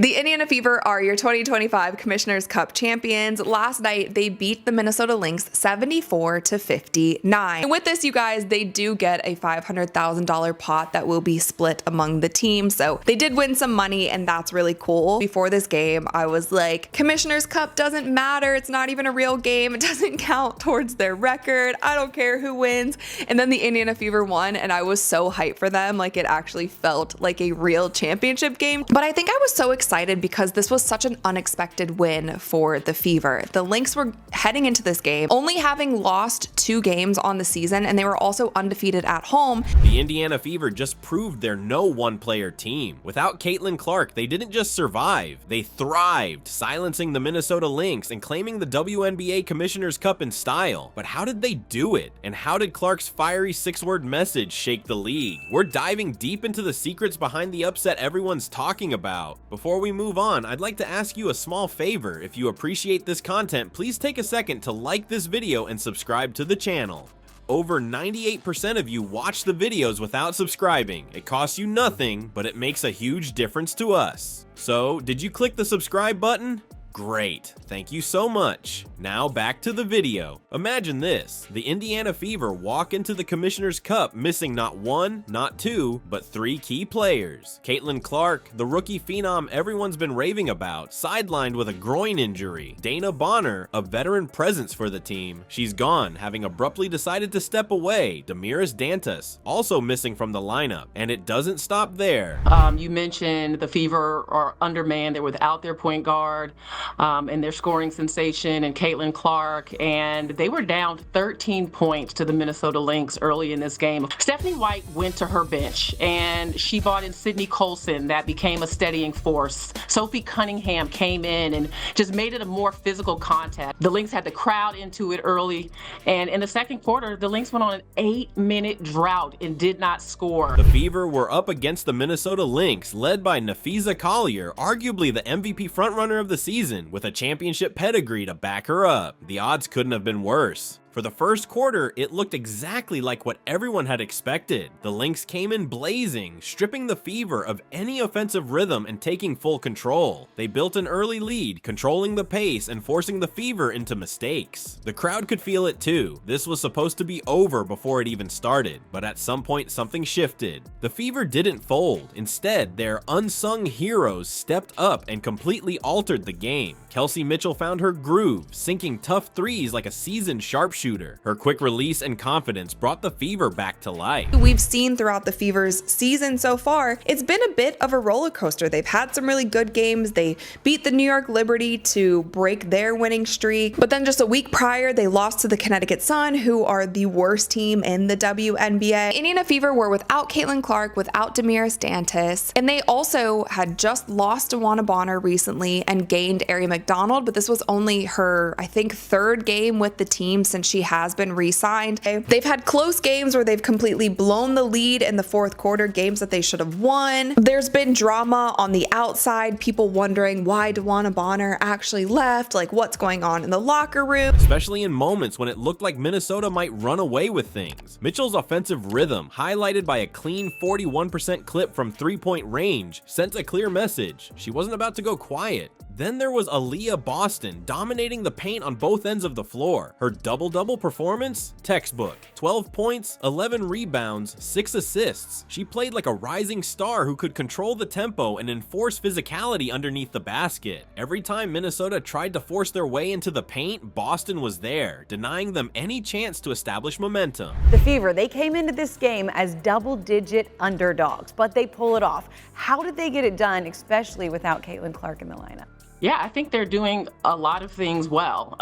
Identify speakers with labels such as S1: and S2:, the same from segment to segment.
S1: The Indiana Fever are your 2025 Commissioner's Cup champions. Last night, they beat the Minnesota Lynx 74-59. And with this, you guys, they do get a $500,000 pot that will be split among the team. So they did win some money, and that's really cool. Before this game, I was like, Commissioner's Cup doesn't matter. It's not even a real game. It doesn't count towards their record. I don't care who wins. And then the Indiana Fever won, and I was so hyped for them. Like, it actually felt like a real championship game. But I think I was so excited because this was such an unexpected win for the Fever. The Lynx were heading into this game only having lost 2 games on the season, and they were also undefeated at home.
S2: The Indiana Fever just proved they're no one-player team. Without Caitlin Clark, they didn't just survive, they thrived, silencing the Minnesota Lynx and claiming the WNBA Commissioner's Cup in style. But how did they do it? And how did Clark's fiery 6-word message shake the league? We're diving deep into the secrets behind the upset everyone's talking about. Before we move on, I'd like to ask you a small favor. If you appreciate this content, please take a second to like this video and subscribe to the channel. Over 98% of you watch the videos without subscribing. It costs you nothing, but it makes a huge difference to us. So, did you click the subscribe button? Great, thank you so much. Now back to the video. Imagine this, the Indiana Fever walk into the Commissioner's Cup missing not 1, not 2, but 3 key players. Caitlin Clark, the rookie phenom everyone's been raving about, sidelined with a groin injury. Dana Bonner, a veteran presence for the team, she's gone, having abruptly decided to step away. Damiris Dantas, also missing from the lineup. And it doesn't stop there.
S3: You mentioned the Fever are undermanned, they're without their point guard. And their scoring sensation and Caitlin Clark, and they were down 13 points to the Minnesota Lynx early in this game. Stephanie White went to her bench and she brought in Sydney Colson. That became a steadying force. Sophie Cunningham came in and just made it a more physical contact. The Lynx had the crowd into it early, and in the second quarter, the Lynx went on an 8-minute drought and did not score.
S2: The Fever were up against the Minnesota Lynx, led by Nafisa Collier, arguably the MVP frontrunner of the season, with a championship pedigree to back her up. The odds couldn't have been worse. For the first quarter, it looked exactly like what everyone had expected. The Lynx came in blazing, stripping the Fever of any offensive rhythm and taking full control. They built an early lead, controlling the pace and forcing the Fever into mistakes. The crowd could feel it too. This was supposed to be over before it even started, but at some point something shifted. The Fever didn't fold. Instead, their unsung heroes stepped up and completely altered the game. Kelsey Mitchell found her groove, sinking tough threes like a seasoned sharpshooter. Her quick release and confidence brought the Fever back to life.
S1: We've seen throughout the Fever's season so far, it's been a bit of a roller coaster. They've had some really good games. They beat the New York Liberty to break their winning streak, but then just a week prior, they lost to the Connecticut Sun, who are the worst team in the WNBA. Indiana Fever were without Caitlin Clark, without Damiris Dantas, and they also had just lost Aaliyah Boston recently and gained Ari McDonald, but this was only her, I think, 3rd game with the team since she has been re-signed. They've had close games where they've completely blown the lead in the 4th quarter, games that they should have won. There's been drama on the outside, people wondering why Aaliyah Boston actually left, like what's going on in the locker room.
S2: Especially in moments when it looked like Minnesota might run away with things. Mitchell's offensive rhythm, highlighted by a clean 41% clip from 3-point range, sent a clear message. She wasn't about to go quiet. Then there was Aaliyah Boston dominating the paint on both ends of the floor. Her double-double performance? Textbook. 12 points, 11 rebounds, 6 assists. She played like a rising star who could control the tempo and enforce physicality underneath the basket. Every time Minnesota tried to force their way into the paint, Boston was there, denying them any chance to establish momentum.
S4: The Fever, they came into this game as double-digit underdogs, but they pull it off. How did they get it done, especially without Caitlin Clark in the lineup?
S3: Yeah, I think they're doing a lot of things well.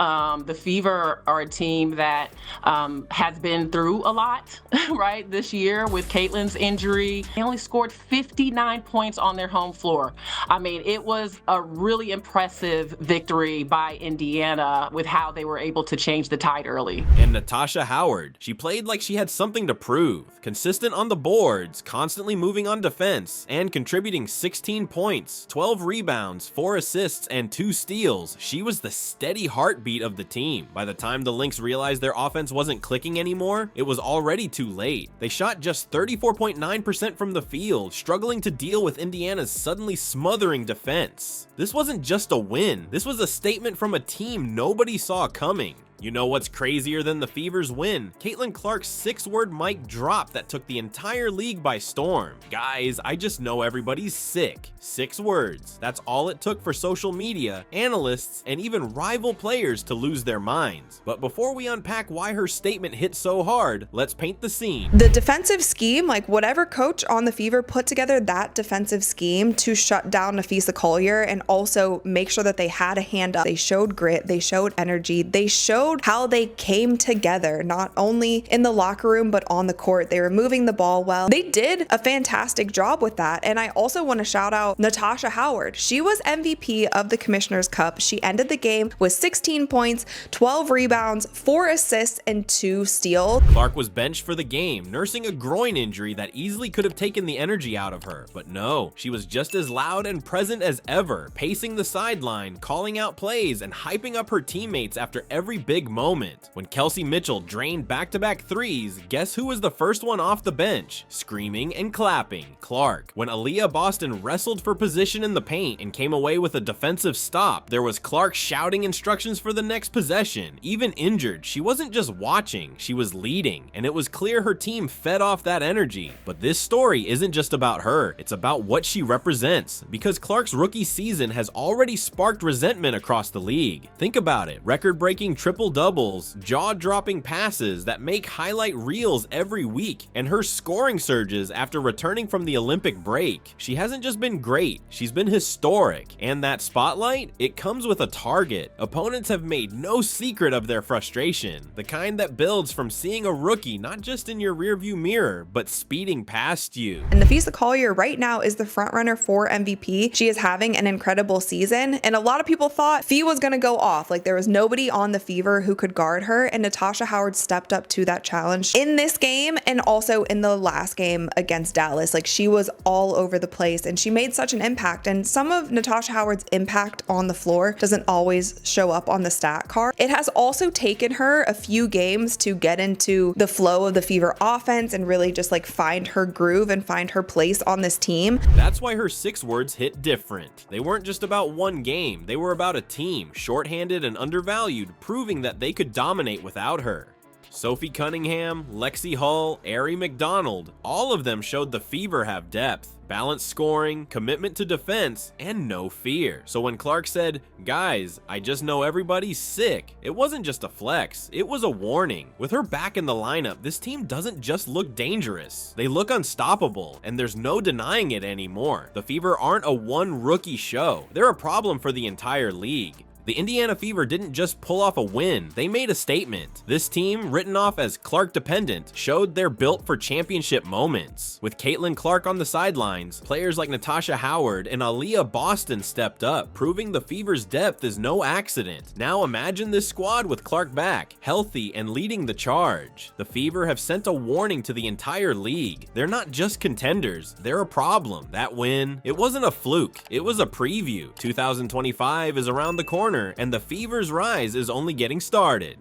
S3: The Fever are a team that has been through a lot, right, this year with Caitlin's injury. They only scored 59 points on their home floor. I mean, it was a really impressive victory by Indiana with how they were able to change the tide early.
S2: And Natasha Howard, she played like she had something to prove. Consistent on the boards, constantly moving on defense, and contributing 16 points, 12 rebounds, 4 assists, assists, and 2 steals, she was the steady heartbeat of the team. By the time the Lynx realized their offense wasn't clicking anymore, it was already too late. They shot just 34.9% from the field, struggling to deal with Indiana's suddenly smothering defense. This wasn't just a win, this was a statement from a team nobody saw coming. You know what's crazier than the Fever's win? Caitlin Clark's 6-word mic drop that took the entire league by storm. Guys, I just know everybody's sick. 6 words. That's all it took for social media, analysts, and even rival players to lose their minds. But before we unpack why her statement hit so hard, let's paint the scene.
S1: The defensive scheme, like whatever coach on the Fever put together that defensive scheme to shut down Napheesa Collier and also make sure that they had a hand up. They showed grit, they showed energy, they showed how they came together, not only in the locker room, but on the court. They were moving the ball well. They did a fantastic job with that. And I also want to shout out Natasha Howard. She was MVP of the Commissioner's Cup. She ended the game with 16 points, 12 rebounds, 4 assists, and 2 steals.
S2: Clark was benched for the game, nursing a groin injury that easily could have taken the energy out of her. But no, she was just as loud and present as ever, pacing the sideline, calling out plays, and hyping up her teammates after every big moment. When Kelsey Mitchell drained back-to-back threes, guess who was the first one off the bench? Screaming and clapping, Clark. When Aaliyah Boston wrestled for position in the paint and came away with a defensive stop, there was Clark shouting instructions for the next possession. Even injured, she wasn't just watching, she was leading, and it was clear her team fed off that energy. But this story isn't just about her, it's about what she represents, because Clark's rookie season has already sparked resentment across the league. Think about it, record-breaking triple-doubles, jaw-dropping passes that make highlight reels every week, and her scoring surges after returning from the Olympic break. She hasn't just been great, she's been historic. And that spotlight? It comes with a target. Opponents have made no secret of their frustration, the kind that builds from seeing a rookie not just in your rearview mirror, but speeding past you.
S1: And Napheesa Collier right now is the frontrunner for MVP. She is having an incredible season, and a lot of people thought Fee was going to go off, like there was nobody on the Fever who could guard her, and Natasha Howard stepped up to that challenge in this game and also in the last game against Dallas. Like, she was all over the place and she made such an impact, and some of Natasha Howard's impact on the floor doesn't always show up on the stat card. It has also taken her a few games to get into the flow of the Fever offense and really just like find her groove and find her place on this team.
S2: That's why her 6 words hit different. They weren't just about one game, they were about a team, shorthanded and undervalued, proving that they could dominate without her. Sophie Cunningham, Lexi Hull, Ari McDonald, all of them showed the Fever have depth, balanced scoring, commitment to defense, and no fear. So when Clark said, "Guys, I just know everybody's sick," it wasn't just a flex, it was a warning. With her back in the lineup, this team doesn't just look dangerous, they look unstoppable, and there's no denying it anymore. The Fever aren't a one rookie show, they're a problem for the entire league. The Indiana Fever didn't just pull off a win, they made a statement. This team, written off as Clark dependent, showed they're built for championship moments. With Caitlin Clark on the sidelines, players like Natasha Howard and Aaliyah Boston stepped up, proving the Fever's depth is no accident. Now imagine this squad with Clark back, healthy and leading the charge. The Fever have sent a warning to the entire league. They're not just contenders, they're a problem. That win, it wasn't a fluke, it was a preview. 2025 is around the corner, and the Fever's rise is only getting started.